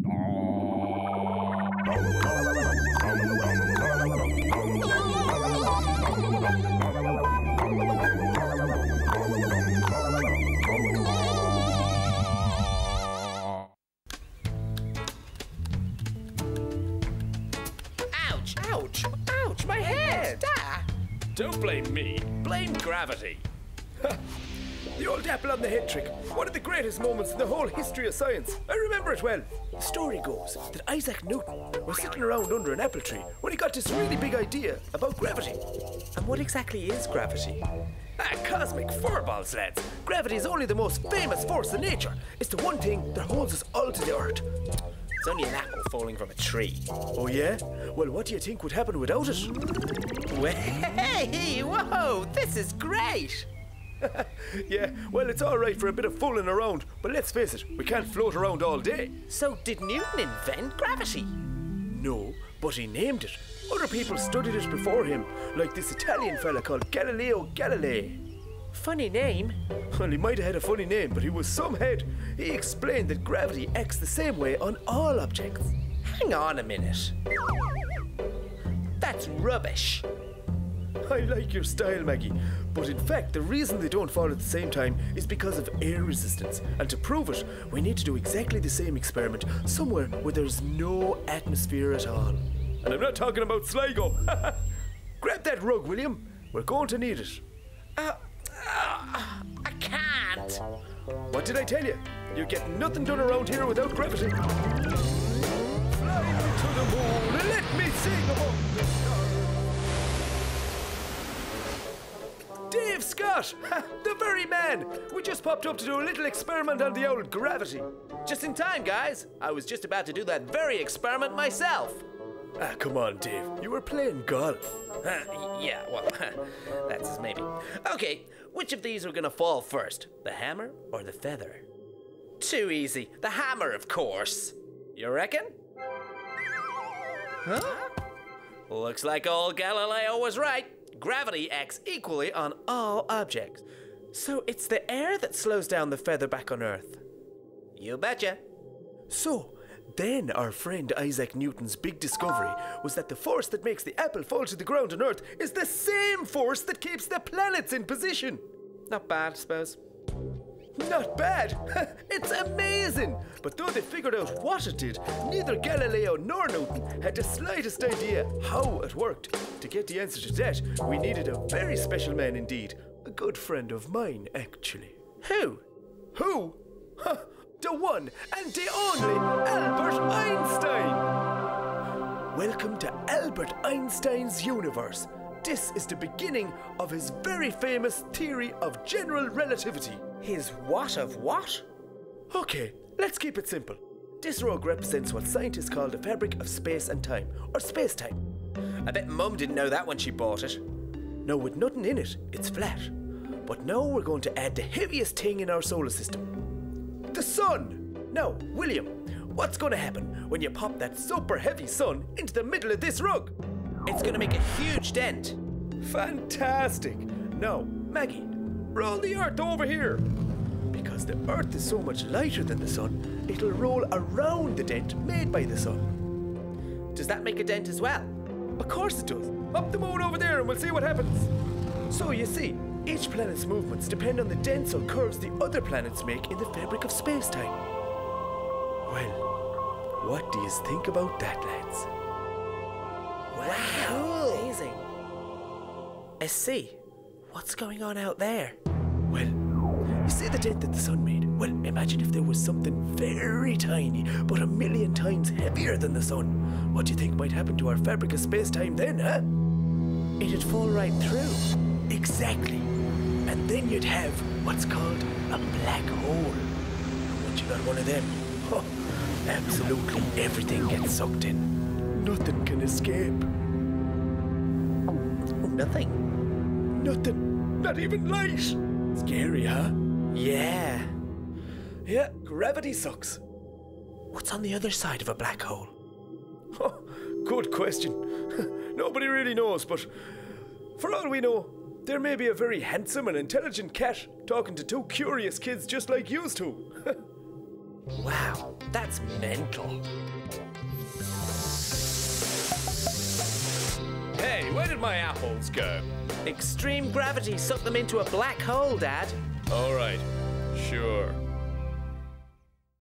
Ouch! Ouch! Ouch! My head! Don't blame me. Blame gravity. The old apple on the head trick. One of the greatest moments in the whole history of science. I remember it well. The story goes that Isaac Newton was sitting around under an apple tree when he got this really big idea about gravity. And what exactly is gravity? Cosmic furballs, lads. Gravity is only the most famous force in nature. It's the one thing that holds us all to the earth. It's only an apple falling from a tree. Oh yeah? Well, what do you think would happen without it? Hey! Whoa! This is great! Yeah, well, it's alright for a bit of fooling around, but let's face it, we can't float around all day. So, did Newton invent gravity? No, but he named it. Other people studied it before him, like this Italian fella called Galileo Galilei. Funny name. Well, he might have had a funny name, but he was some head. He explained that gravity acts the same way on all objects. Hang on a minute. That's rubbish. I like your style, Maggie, but in fact the reason they don't fall at the same time is because of air resistance, and to prove it we need to do exactly the same experiment somewhere where there's no atmosphere at all. And I'm not talking about Sligo. Grab that rug, William. We're going to need it. I can't. What did I tell you? You get nothing done around here without gravity. Fly me to the moon and let me sing among the stars. Dave Scott! The very man! We just popped up to do a little experiment on the old gravity. Just in time, guys. I was just about to do that very experiment myself. Come on, Dave. You were playing golf. Yeah, well, that's his maybe. Okay, which of these are gonna fall first? The hammer or the feather? Too easy. The hammer, of course. You reckon? Huh? Looks like old Galileo was right. Gravity acts equally on all objects. So it's the air that slows down the feather back on Earth? You betcha. So, then our friend Isaac Newton's big discovery was that the force that makes the apple fall to the ground on Earth is the same force that keeps the planets in position. Not bad, I suppose. Not bad! It's amazing! But though they figured out what it did, neither Galileo nor Newton had the slightest idea how it worked. To get the answer to that, we needed a very special man indeed. A good friend of mine, actually. Who? Who? The one and the only Albert Einstein! Welcome to Albert Einstein's universe. This is the beginning of his very famous theory of general relativity. His what of what? Okay, let's keep it simple. This rug represents what scientists call the fabric of space and time, or space-time. I bet Mum didn't know that when she bought it. Now, with nothing in it, it's flat. But now we're going to add the heaviest thing in our solar system. The sun! Now, William, what's going to happen when you pop that super heavy sun into the middle of this rug? It's going to make a huge dent. Fantastic! Now, Maggie, roll the Earth over here. Because the Earth is so much lighter than the sun, it'll roll around the dent made by the sun. Does that make a dent as well? Of course it does. Up the moon over there and we'll see what happens. So you see, each planet's movements depend on the dents or curves the other planets make in the fabric of space-time. Well, what do you think about that, lads? Wow, amazing. I see. What's going on out there? Well, you see the dent that the sun made? Well, imagine if there was something very tiny, but 1,000,000 times heavier than the sun. What do you think might happen to our fabric of space-time then, huh? It'd fall right through. Exactly. And then you'd have what's called a black hole. And once you got one of them, absolutely everything gets sucked in. Nothing can escape. Nothing? Nothing. Not even light. Scary, huh? Yeah. Yeah, gravity sucks. What's on the other side of a black hole? Oh, good question. Nobody really knows, but for all we know, there may be a very handsome and intelligent cat talking to two curious kids just like yous two. Wow, that's mental. Hey, where did my apples go? Extreme gravity sucked them into a black hole, Dad. All right, sure.